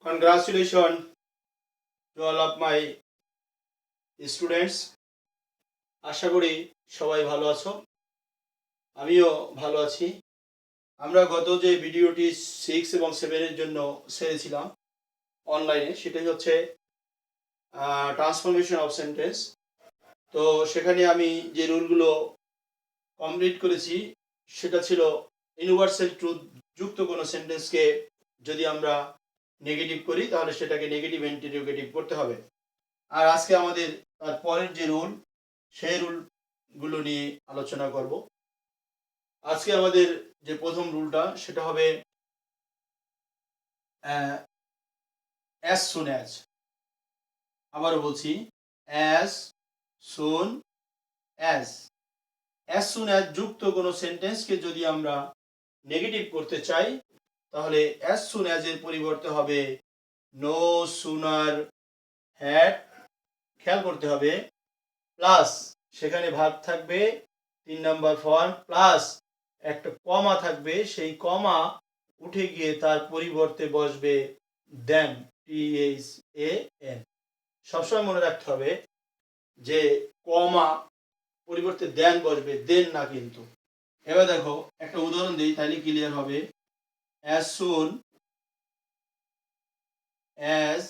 Congratulations to all of my students. আশা করি সবাই ভালো আছো, আমিও ভালো আছি। আমরা গত যে ভিডিওটি 6 এবং 7 এর জন্য ছেড়েছিলাম অনলাইনে, সেটাই হচ্ছে ট্রান্সফরমেশন অফ সেন্টেন্স। তো সেখানে আমি যে রুলগুলো কমপ্লিট করেছি সেটা ছিল ইউনিভার্সাল ট্রুথ যুক্ত কোনো সেন্টেন্সকে যদি আমরা নেগেটিভ করি তাহলে সেটাকে নেগেটিভ ইন্টারোগেটিভ করতে হবে। আর আজকে আমাদের তার পরের যে রুল সেই রুলগুলো নিয়ে আলোচনা করব। আজকে আমাদের যে প্রথম রুলটা সেটা হবে অ্যাজ সুন অ্যাজ। আবারও বলছি, as soon as. As soon as যুক্ত কোনো সেন্টেন্সকে যদি আমরা নেগেটিভ করতে চাই তাহলে অ্যাজ সুন অ্যাজ এর পরিবর্তে হবে নো সুনার হ্যাড। খেয়াল করতে হবে, প্লাস সেখানে ভার্ব থাকবে 3 নাম্বার ফর্ম, প্লাস একটা কমা থাকবে, সেই কমা উঠে গিয়ে তার পরিবর্তে বসবে দেন, THAN। সবসময় মনে রাখতে হবে যে কমা পরিবর্তে দেন বসবে, দেন না কিন্তু। এবার দেখো একটা উদাহরণ দিই, তাহলে ক্লিয়ার হবে। As soon as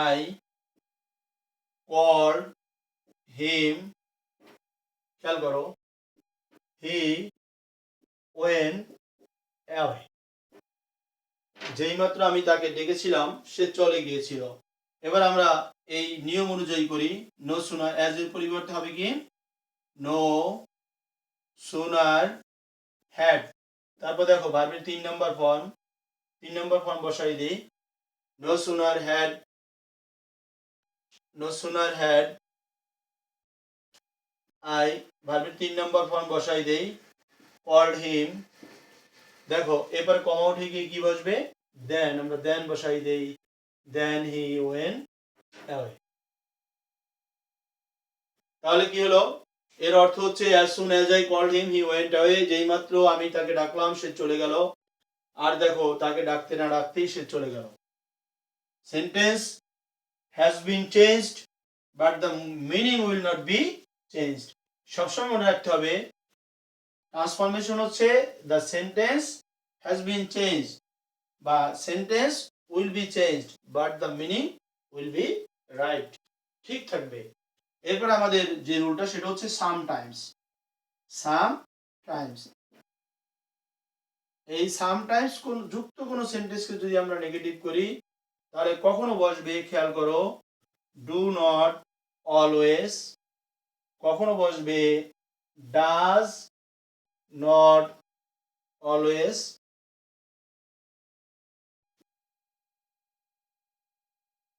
I call him, খেয়াল করো, হি ওয়েন্ট অ্যাওয়ে। যেইমাত্র আমি তাকে ডেকেছিলাম সে চলে গিয়েছিল। এবার আমরা এই নিয়ম অনুযায়ী করি। নো সুনার অ্যাজ এর পরিবর্তে হবে কি নো সুনার হ্যাড। তারপর দেখো ভার্বের 3 নম্বর ফর্ম বসাই দিই। নো সুনার হ্যাড আই, ভার্বের 3 নম্বর ফর্ম বসাই দেই, কল্ড হিম। দেখো এবার কমা উঠে গিয়ে কি বসবে দেন, আমরা দেন বসাই দেই, দেন হি ওয়েন্ট অ্যাওয়ে। তাহলে কি হলো, এর অর্থ হচ্ছে as soon as I called him he went away। যেইমাত্র আমি তাকে ডাকলাম সে চলে গেল। আর দেখো তাকে ডাকতে না ডাকতেই সে চলে গেল। Sentence has been changed but the meaning will not be changed। সবসময় মনে রাখতে হবে ট্রান্সফরমেশন হচ্ছে the sentence has been changed বা sentence will be changed but the meaning will be right, ঠিক থাকবে। এরপর আমাদের যে রুলটা সেটা হচ্ছে সামটাইমস। এই সামটাইমস কোন যুক্ত কোনো সেন্টেন্সকে যদি আমরা নেগেটিভ করি তাহলে কখনো বসবে, খেয়াল করো, ডু নট অলওয়েজ, কখনো বসবে ডাজ নট অলওয়েজ,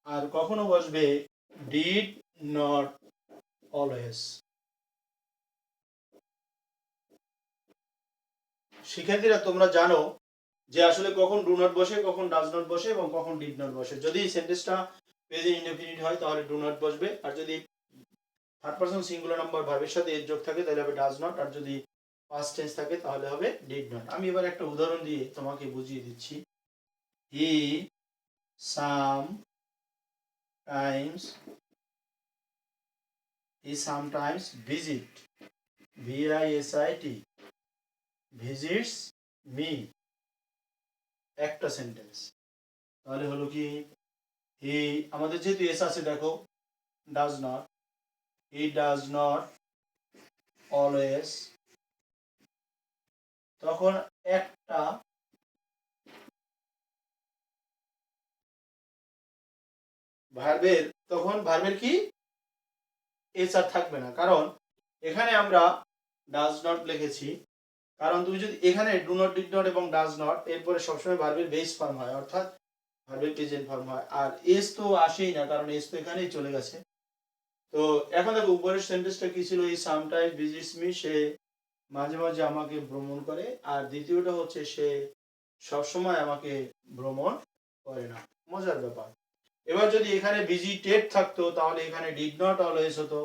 আর কখনো বসবে ডিড নট অলওয়েজ। শিক্ষার্থীরা তোমরা জানো যে আসলে কখন ডু নট বসে, কখন ডাজ নট বসে এবং কখন ডিড নট বসে। যদি সেন্টেন্সটা প্রেজেন্ট ইনডেফিনিট হয় তাহলে ডু নট বসবে, আর যদি থার্ড পারসন সিঙ্গুলার নাম্বার ভার্বের সাথে এর যোগ থাকে তাহলে হবে ডাজ নট, আর যদি পাস্ট টেন্স থাকে তাহলে হবে ডিড নট। আমি এবার একটা উদাহরণ দিয়ে তোমাকে বুঝিয়ে দিচ্ছি। He sometimes visit, VISIT, visits me, একটা সেন্টেন্স। তাহলে হলো কি হি, আমাদের যেহেতু এস আছে দেখো, does not, he does not always, তখন একটা ভার্বের, তখন ভার্বের কি এস আর থাকবে না, কারণ এখানে আমরা ডাজ নট লিখেছি। কারণ তুমি যদি এখানে ডু নট, ডিড নট এবং ডাজ নট এরপরে সবসময় ভার্বের বেস ফর্ম হয়, অর্থাৎ ভার্বের প্রেজেন্ট ফর্ম হয়, আর এস তো আসেই না কারণ এস তো এখানেই চলে গেছে। তো এখন দেখো উপরের সেন্টেন্সটা কি ছিল, এই সামটাইমস ভিজিটস মি, সে মাঝে মাঝে আমাকে ভ্রমণ করে, আর দ্বিতীয়টা হচ্ছে সে সবসময় আমাকে ভ্রমণ করে না। মজার ব্যাপার। এবার যদি এখানে ভিজিটেড থাকতো তাহলে এখানে ডিড নট অলওয়েজ হতো,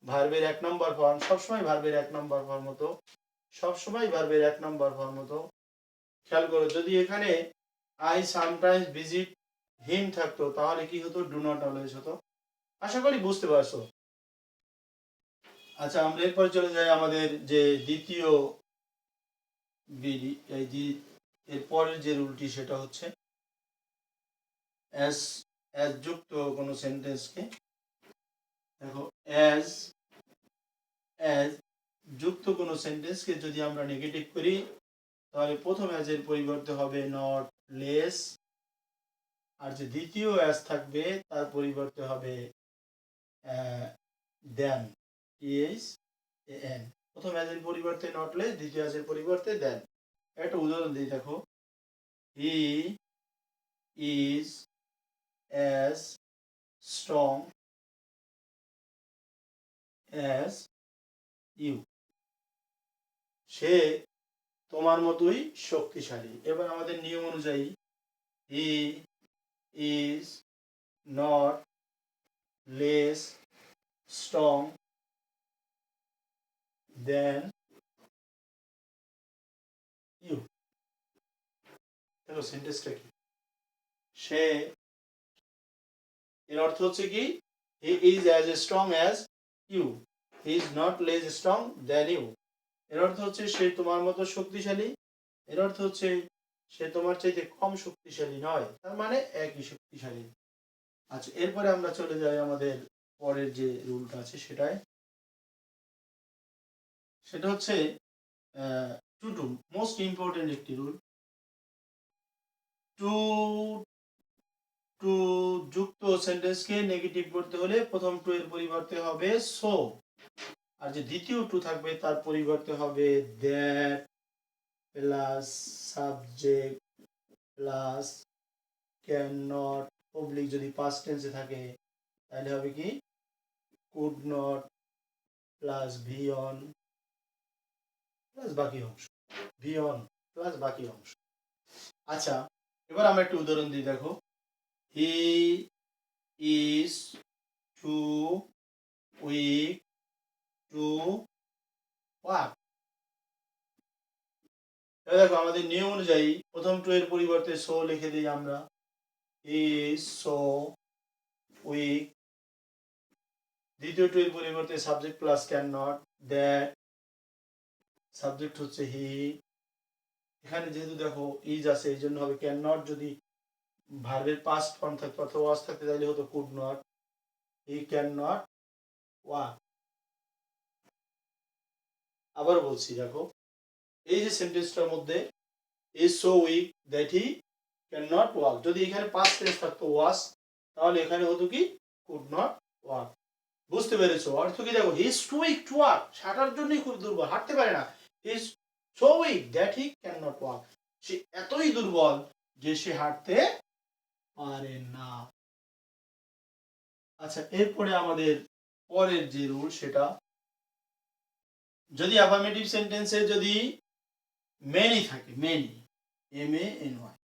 ভার্বের 1 নম্বর ফর্ম, সবসময় ভার্বের 1 নম্বর ফর্ম হতো, সবসময় ভার্বের 1 নম্বর ফর্ম হতো। খেয়াল করো, যদি এখানে আই সামটাইমস ভিজিট হিম থাকতো তাহলে কি হতো? ডু নট অলওয়েজ হতো। আশা করি বুঝতে পারছো। আচ্ছা, আমরা এরপর চলে যাই আমাদের যে দ্বিতীয় বিডি, এর পরের যে রুলটি সেটা হচ্ছে অ্যাজ অ্যাজ যুক্ত কোনো সেন্টেন্সকে, দেখো অ্যাজ অ্যাজ যুক্ত কোনো সেন্টেন্সকে যদি আমরা নেগেটিভ করি তাহলে প্রথম অ্যাজ এর পরিবর্তে হবে নট লেস, আর যে দ্বিতীয় অ্যাজ থাকবে তার পরিবর্তে হবে দেন, টিএইচ এ এন। প্রথম অ্যাজের পরিবর্তে নট লেস, দ্বিতীয় অ্যাজের পরিবর্তে দেন। একটা উদাহরণ দিই, দেখো he is as strong as you. সে তোমার মতোই শক্তিশালী। এবার আমাদের নিয়ম অনুযায়ী he is not less strong then you. দেখো সেন্টেন্সটা কি, সে, এর অর্থ হচ্ছে কি he is as strong as you, he is not less strong then you. এর অর্থ হচ্ছে সে তোমার মতো শক্তিশালী, এর অর্থ হচ্ছে সে তোমার চাইতে কম শক্তিশালী নয়, তার মানে একই শক্তিশালী। আচ্ছা, এরপরে আমরা চলে যাই আমাদের পরের যে রুলটা আছে সেটাই, সেটা হচ্ছে টু টু, মোস্ট ইম্পর্টেন্ট একটি রুল। টু টু যুক্ত সেন্টেন্সকে নেগেটিভ করতে হলে প্রথম টু এর পরিবর্তে হবে সো, আর যে দ্বিতীয় টু থাকবে তার পরিবর্তে হবে that plus subject plus can not, oblique যদি পাস্ট টেন্সে থাকে তাহলে হবে কি could not plus V on plus বাকি অংশ, ভি অন প্লাস বাকি অংশ। আচ্ছা, এবার আমরা একটা উদাহরণ দিই, দেখো he is too weak to walk. এবার দেখো আমাদের নিয়ম অনুযায়ী প্রথম টু এর পরিবর্তে সো লিখে দিই আমরা, ইজ সো উইক। দ্বিতীয় টু এর পরিবর্তে subject plus can not, that subject হচ্ছে হি, এখানে যেহেতু দেখো ইজ আছে এই জন্য হবে ক্যান নট, যদি ভার্বের পাস্ট ফর্ম থাকতো অথবা ওয়াজ থাকতে তাহলে হতো could not, he can not walk. আবার বলছি, দেখো এই যে সেন্টেন্সটার মধ্যে is so weak that he can not walk, যদি এখানে পাস্ট টেন্স থাকতো ওয়াজ তাহলে এখানে হতো কি কুড নট ওয়াক। বুঝতে পেরেছো? অর্থ কি দেখো, he is too weak to walk, হাঁটার জন্যই খুব দুর্বল, হাঁটতে পারে না। He is so weak that he can not walk, সে এতই দুর্বল যে সে হাঁটতে পারে না। আচ্ছা, এরপরে আমাদের পরের যে রুল সেটা, যদি অ্যাফার্মেটিভ সেন্টেন্সে যদি মেনি থাকে, many M A N Y,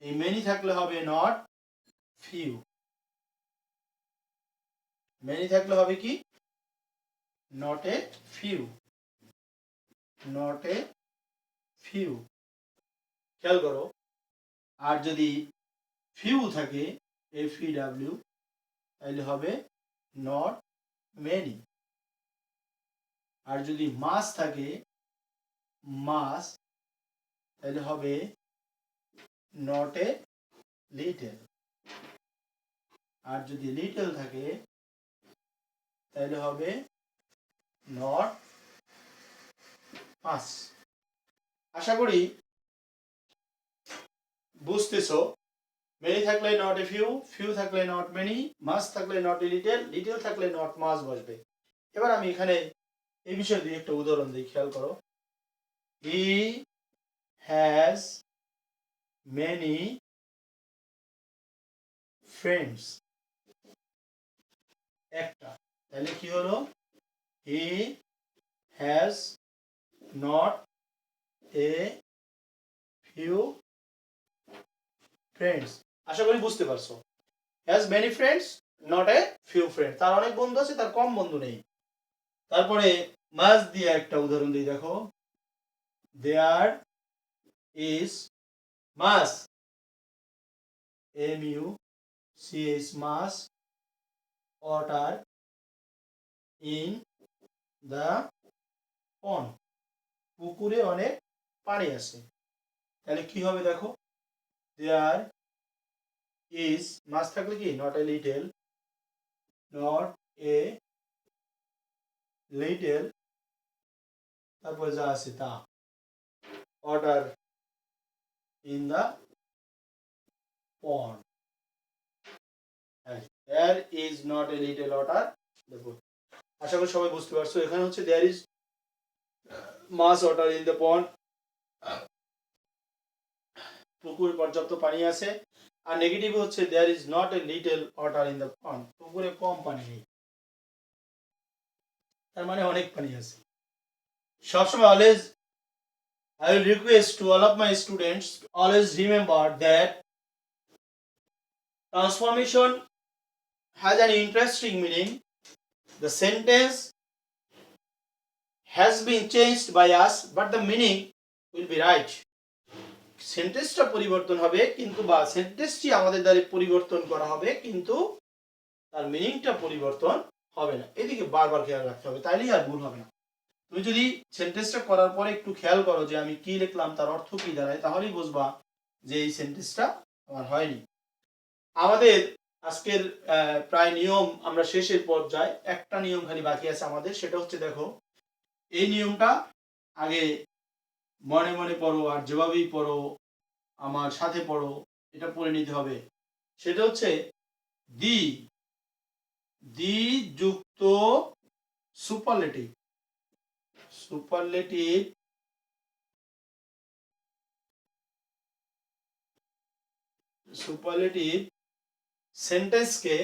এই মেনি থাকলে হবে নট ফিউ। মেনি থাকলে হবে কি not a few, not a few, খেয়াল করো। আর যদি ফিউ থাকে এফ ই ডাব্লিউ তাহলে হবে নট মেনি। আর যদি মাস থাকে মাস তাহলে হবে নট এ লিটল। আর যদি লিটল থাকে তাহলে হবে নট মাস। আশা করি বুঝতেছো। মেনি থাকলে নট এ ফিউ, ফিউ থাকলে নট মেনি, মাস থাকলে নট এ লিটল, লিটল থাকলে নট মাস বসবে। এবার আমি এখানে এই বিষয়ে দিয়ে একটা উদাহরণ দিই, খেয়াল করো। হি হ্যাজ মেনি ফ্রেন্ডস, একটা, তাহলে কি হলো he has not a few friends. আশা করি বুঝতে পারছো। Has many friends not a few friends, তার অনেক বন্ধু আছে তার কম বন্ধু নেই। তারপরে মাস দিয়ে একটা উদাহরণ দিই, দেখো there is much, MUCH much water in the pond, পুকুরে অনেক পানি আছে। তাহলে কি হবে দেখো, দেয়ার ইজ, মাছ থাকলে কি not a little, not a little, তারপরে যা আছে তা, water in the pond, there is not a little water. দেখো আশা করি সবাই বুঝতে পারছো, এখানে হচ্ছে there is much water in the pond, পুকুরে পর্যাপ্ত পানি আছে, আর নেগেটিভ হচ্ছে there is not a little water in the pond, পুকুরে কম পানি নেই, তার মানে অনেক পানি আছে। সবসময় always I will request to all of my students always remember that transformation has an interesting meaning. The sentence has been changed by us, but the meaning will be right. সেন্টেন্সটা পরিবর্তন হবে কিন্তু, বা সেন্টেন্সটি আমাদের দ্বারা পরিবর্তন করা হবে কিন্তু তার মিনিংটা পরিবর্তন হবে না। এদিকে বারবার খেয়াল রাখতে হবে, তাইলেই আর ভুল হবে না। তুমি যদি সেন্টেন্সটা করার পরে একটু খেয়াল করো যে আমি কি লিখলাম, তার অর্থ কি দাঁড়ায়, তাহলেই বুঝবা যে এই সেন্টেন্সটা আমার হয়নি। আমাদের আজকের প্রায় নিয়ম আমরা শেষের পর্যায়ে, একটা নিয়ম খালি বাকি আছে আমাদের, সেটা হচ্ছে দেখো এই নিয়মটা আগে মনে মনে পড়ো, আর যেভাবেই পড়ো আমার সাথে পড়ো, এটা পড়ে নিতে হবে। সেটা হচ্ছে দি, দি যুক্ত সুপারলেটিভ, সুপারলেটিভ সুপারলেটিভ সেন্টেন্সকে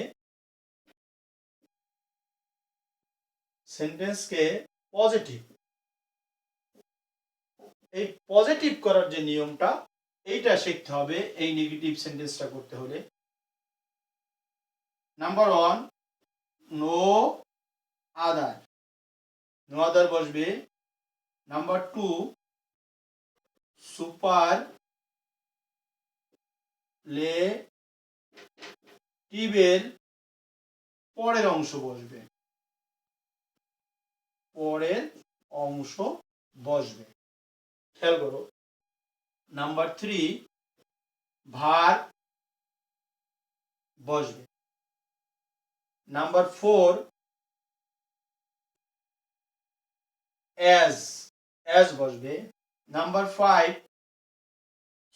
পজিটিভ, এই পজিটিভ করার যে নিয়মটা এইটা শিখতে হবে এই নেগেটিভ সেন্টেন্সটা করতে হলে। Number 1, no other, no other বসবে। নাম্বার 2, সুপার লেটিভের পরের অংশ বসবে, পরের অংশ বসবে, খেয়াল করো। নাম্বার 3, ভার বসবে। নাম্বার 4, অ্যাজ বসবে। নাম্বার 5,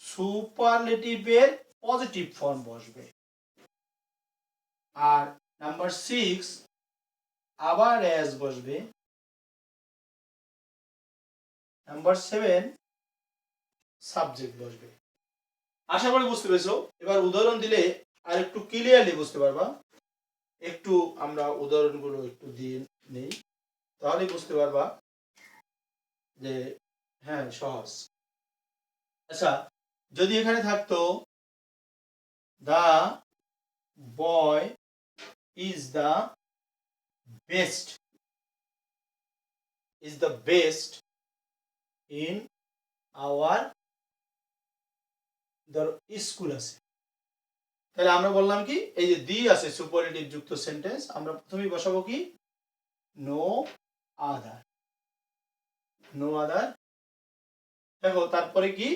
সুপারলেটিভের পজিটিভ ফর্ম বসবে। আর নাম্বার 6, আবার অ্যাজ বসবে। নাম্বার 7, সাবজেক্ট বসবে। আশা করি বুঝতে পেরেছো। এবার উদাহরণ দিলে আর একটু ক্লিয়ারলি বুঝতে পারবা। একটু আমরা উদাহরণগুলো একটু দিয়ে নেই, তাহলে বুঝতে পারবা যে হ্যাঁ সহজ। আচ্ছা, যদি এখানে থাকতো the boy is the best, is the best in our, ধরো স্কুল আছে, তাহলে আমরা বললাম কি, এই যে দি আছে সুপারলেটিভ যুক্ত সেন্টেন্স, আমরা প্রথমেই বসাবো কি, নো আদার, নো আদার। দেখো তারপরে কি,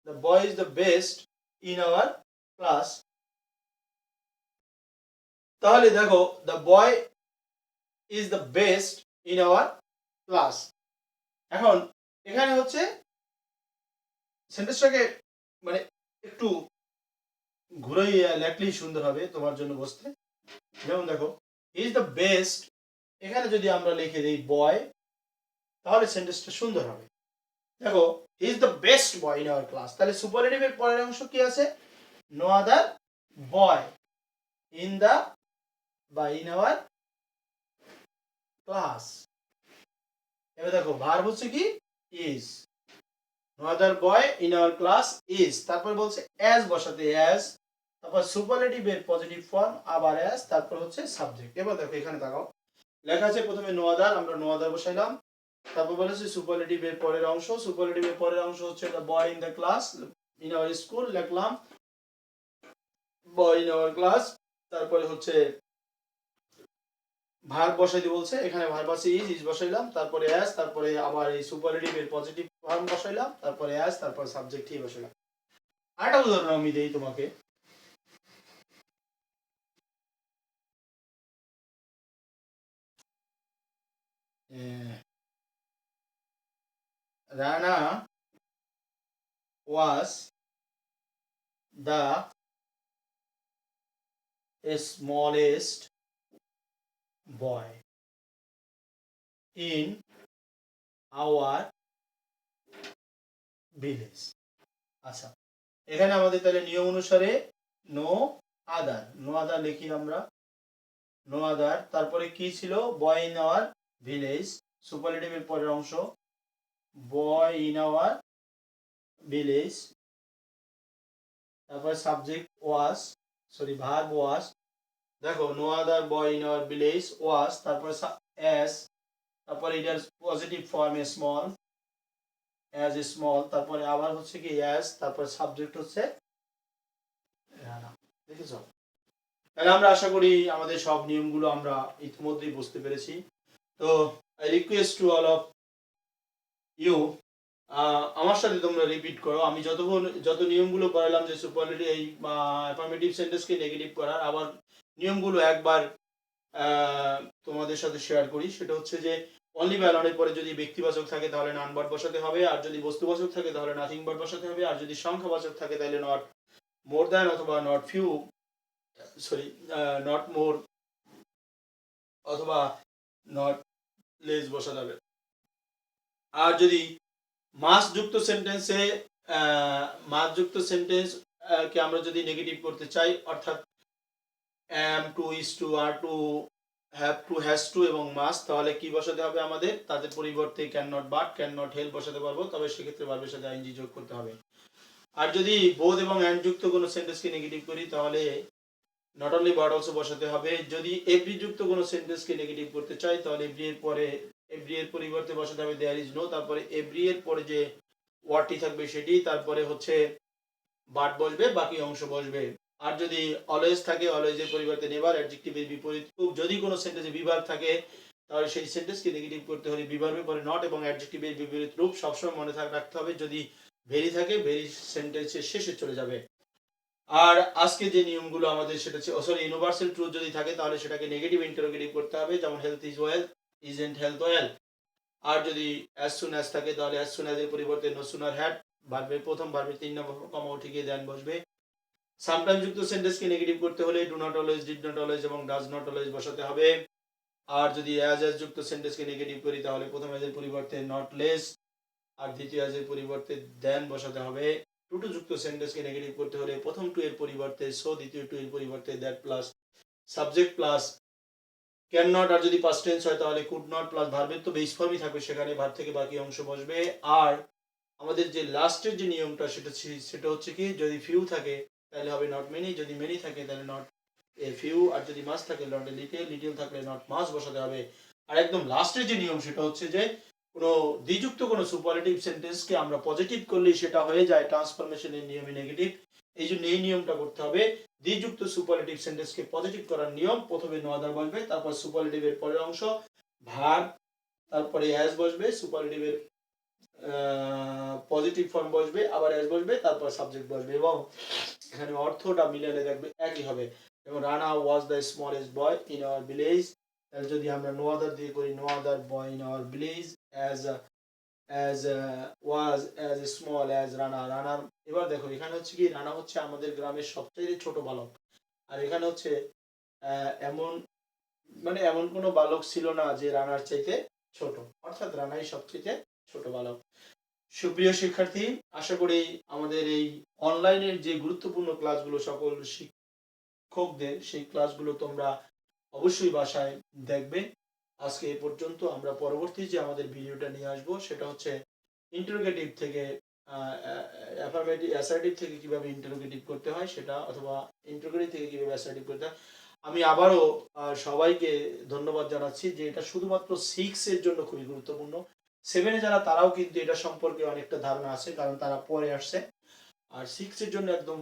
the boy is the best in our class, তাহলে দেখো the boy is the best in our class। এখন এখানে হচ্ছে সেন্টেন্সটাকে মানে একটু ঘুরাইয়া লেখলেই সুন্দর হবে তোমার জন্য বুঝতে। যেমন দেখো হি ইজ দ্য বেস্ট, এখানে যদি আমরা লিখে দিই বয়, তাহলে সেন্টেন্সটা সুন্দর হবে। দেখো he is the best boy in our class, তাহলে সুপারলেটিভের পরের অংশ কি আছে, no other boy in the বা ইন আওয়ার ক্লাস। এবার দেখো ভার্ব হচ্ছে কি, is, no other boy in our class is, তারপর বলছে অ্যাজ বসাতে, অ্যাজ, তারপর সুপারলেটিভের পজিটিভ ফর্ম, আবার অ্যাজ, তারপর হচ্ছে সাবজেক্ট। এবার দেখো এখানে তাকাও, লেখা আছে প্রথমে নো আদার, আমরা নো আদার বসাইলাম, তারপর বলেছে সুপারলেটিভের পরের অংশ, সুপারলেটিভের পরের অংশ হচ্ছে the boy in the class in our school, লিখলাম, বয় ইন আওয়ার ক্লাস। তারপরে হচ্ছে ভার্ব বসাইতে বলছে, এখানে ভার্ব আছে ইজ বসাইলাম, তারপরে অ্যাজ, তারপরে আবার এই সুপারলেটিভ এর পজিটিভ ফর্ম বসাইলাম, তারপরে অ্যাজ, তারপর সাবজেক্ট হি বসাইলাম। আরেকটা উদাহরণ আমি দেই তোমাকে। Rana was the smallest boy in our village. আচ্ছা, এখানে আমাদের তাহলে নিয়ম অনুসারে নো আদার লিখি আমরা, নো আদার, তারপরে কি ছিল, বয় ইন আওয়ার ভিলেজ, সুপারলেটিভের পরের অংশ বয় ইন আওয়ার ভিলেজ, তারপরে subject was, sorry verb was, দেখো no other boy in our village was, তারপরে এস, তারপরে এটার positive form small, as small, তারপরে আবার হচ্ছে কি অ্যাজ, তারপরে সাবজেক্ট হচ্ছে রানা। দেখেছো? তাহলে আমরা আশা করি আমাদের সব নিয়মগুলো আমরা ইতিমধ্যেই বুঝতে পেরেছি। তো I request to all of you, আমার সাথে তোমরা রিপিট করো। আমি যত নিয়মগুলো করালাম যে সুপারলেটিভ এই অ্যাফার্মেটিভ সেন্টেন্সকে নেগেটিভ করার, আবার নিয়মগুলো একবার তোমাদের সাথে শেয়ার করি। সেটা হচ্ছে যে অনলি বা নটের পরে যদি ব্যক্তিবাচক থাকে তাহলে নাউন ভার্ব বসাতে হবে, আর যদি বস্তুবাচক থাকে তাহলে নাথিং ভার্ব বসাতে হবে, আর যদি সংখ্যাবাচক থাকে তাহলে নট মোর দ্যান অথবা not few, sorry not more অথবা নট লেস বসাতে হবে। আর যদি মাসযুক্ত সেন্টেন্সে মাসযুক্ত সেন্টেন্স কে আমরা যদি নেগেটিভ করতে চাই, অর্থাৎ am to is to are to have to has to এবং must, তাহলে কি বসাতে হবে আমাদের? তাদের পরিবর্তে can not but can not help বসাতে পারবো, তবে সেক্ষেত্রে ভার্বের সাথে আইএনজি যোগ করতে হবে। আর যদি বোথ এবং অ্যান্ড যুক্ত কোনো সেন্টেন্সকে নেগেটিভ করি তাহলে নট অনলি বাট অলসো বসাতে হবে। যদি এভরি যুক্ত কোনো সেন্টেন্সকে নেগেটিভ করতে চাই তাহলে এভরি এর পরিবর্তে বসাতে হবে দেয়ার ইজ নো, তারপরে এভরি এর পরে যে ওয়ার্ডটি থাকবে সেটি, তারপরে হচ্ছে বাট বসবে, বাকি অংশ বসবে। আর যদি অলওয়েজ থাকে অলওয়েজ এর পরিবর্তে নেভার, অ্যাডজেক্টিভের বিপরীত রূপ। যদি কোনো সেন্টেন্সে বিভার্ব থাকে তাহলে সেই সেন্টেন্সকে নেগেটিভ করতে হলে বিভার্বের পরে নট এবং অ্যাডজেক্টিভের বিপরীত রূপ সবসময় মনে রাখতে হবে। যদি ভেরি থাকে ভেরি সেন্টেন্সের শেষে চলে যাবে। আর আজকে যে নিয়মগুলো আমাদের সেটা হচ্ছে সরি ইউনিভার্সাল ট্রুথ যদি থাকে তাহলে সেটাকে নেগেটিভ ইন্টারোগেটিভ করতে হবে, যেমন health is wealth, isn't health well. আর যদি অ্যাজ সুন অ্যাজ থাকে তাহলে অ্যাজ সুন অ্যাজ এর পরিবর্তে নো সুনার হ্যাড, ভার্বের প্রথম ভার্বের 3 নম্বর কমা উঠে গিয়ে দেন বসবে। সামটাইম যুক্ত সেন্টেন্সকে নেগেটিভ করতে হলে do not always, did not always এবং ডাজ নট অলওয়েজ বসাতে হবে। আর যদি অ্যাজ যুক্ত সেন্টেন্সকে নেগেটিভ করি তাহলে প্রথম অ্যাজ এর পরিবর্তে নট লেস আর দ্বিতীয় অ্যাজ এর পরিবর্তে দেন বসাতে হবে। টু যুক্ত সেন্টেন্সকে নেগেটিভ করতে হলে প্রথম টু এর পরিবর্তে সো, দ্বিতীয় টু এর পরিবর্তে that plus subject plus can not, আর যদি পাস্ট টেন্স হয় তাহলে কুড নট প্লাস ভার্বের তো বেস ফর্মই থাকবে, সেখানে ভার্ব থেকে বাকি অংশ বসবে। আর আমাদের যে লাস্টের যে নিয়মটা সেটা হচ্ছে কি, যদি ফিউ থাকে তাহলে হবে নট মেনি, যদি মেনি থাকে তাহলে নট এ ফিউ, আর যদি মাস থাকে নট এ লিটল, লিটল থাকলে নট মাস বসাতে হবে। আর একদম লাস্টের যে নিয়ম সেটা হচ্ছে যে কোনো দ্বিযুক্ত কোনো সুপারলেটিভ সেন্টেন্সকে আমরা পজিটিভ করলেই সেটা হয়ে যায় ট্রান্সফরমেশনের নিয়মে নেগেটিভ। এই জন্য এই নিয়মটা করতে হবে। দ্বিযুক্ত সুপারলেটিভ সেন্টেন্সকে পজিটিভ করার নিয়ম, প্রথমে নো আদার বসবে, তারপর সুপারলেটিভের পরের অংশ ভার্ব, তারপরে অ্যাজ বসবে, সুপারলেটিভের পজিটিভ ফর্ম বসবে, আবার অ্যাজ বসবে, তারপর সাবজেক্ট বসবে এবং এখানে অর্থটা মিলালে দেখবে একই হবে। এবং Rana was the smallest boy in our village, তাহলে যদি আমরা নো আদার দিয়ে করি no other boy in our village as was as small as রানার। এবার দেখো এখানে হচ্ছে কি, রানা হচ্ছে আমাদের গ্রামের সবচেয়ে ছোট বালক। আর এখানে হচ্ছে এমন এমন কোনো বালক ছিল না যে রানার চাইতে ছোট, অর্থাৎ রানাই সবচেয়ে ছোট বালক। সুপ্রিয় শিক্ষার্থী, আশা করি আমাদের এই অনলাইনের যে গুরুত্বপূর্ণ ক্লাসগুলো সকল শিক্ষকদের, সেই ক্লাসগুলো তোমরা অবশ্যই বাসায় দেখবে। আজকে এ পর্যন্ত। আমরা পরবর্তী যে আমাদের ভিডিওটা নিয়ে আসবো সেটা হচ্ছে ইন্টারোগেটিভ থেকে অ্যাফার্মেটিভ অ্যাসার্টিভ থেকে কিভাবে ইন্টারোগেটিভ করতে হয় সেটা, অথবা ইন্টারোগেটিভ থেকে কিভাবে অ্যাসার্টিভ করতে হয়। আমি আবারও সবাইকে ধন্যবাদ জানাচ্ছি যে এটা শুধুমাত্র 6 এর জন্য খুবই গুরুত্বপূর্ণ। 7 এ যারা তারাও কিন্তু এটা সম্পর্কে অনেকটা ধারণা আছে, কারণ তারা পরে আসছে। আর 6 এর জন্য একদম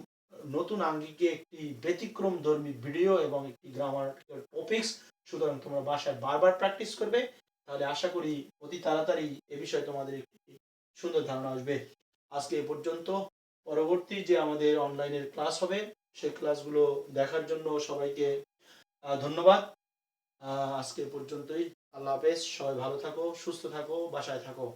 নতুন আঙ্গিকে একটি ব্যতিক্রম ধর্মী ভিডিও এবং একটি গ্রামাটিক্যাল টপিকস। সুতরাং তোমরা বাসায় বারবার প্র্যাকটিস করবে, তাহলে আশা করি অতি তাড়াতাড়ি এ বিষয়ে তোমাদের একটি সুন্দর ধারণা আসবে। আজকে এ পর্যন্ত। পরবর্তী যে আমাদের অনলাইনের ক্লাস হবে সেই ক্লাসগুলো দেখার জন্য সবাইকে ধন্যবাদ। আজকে এ পর্যন্তই। আল্লাহ হাফেজ। সবাই ভালো থাকো, সুস্থ থাকো, বাসায় থাকো।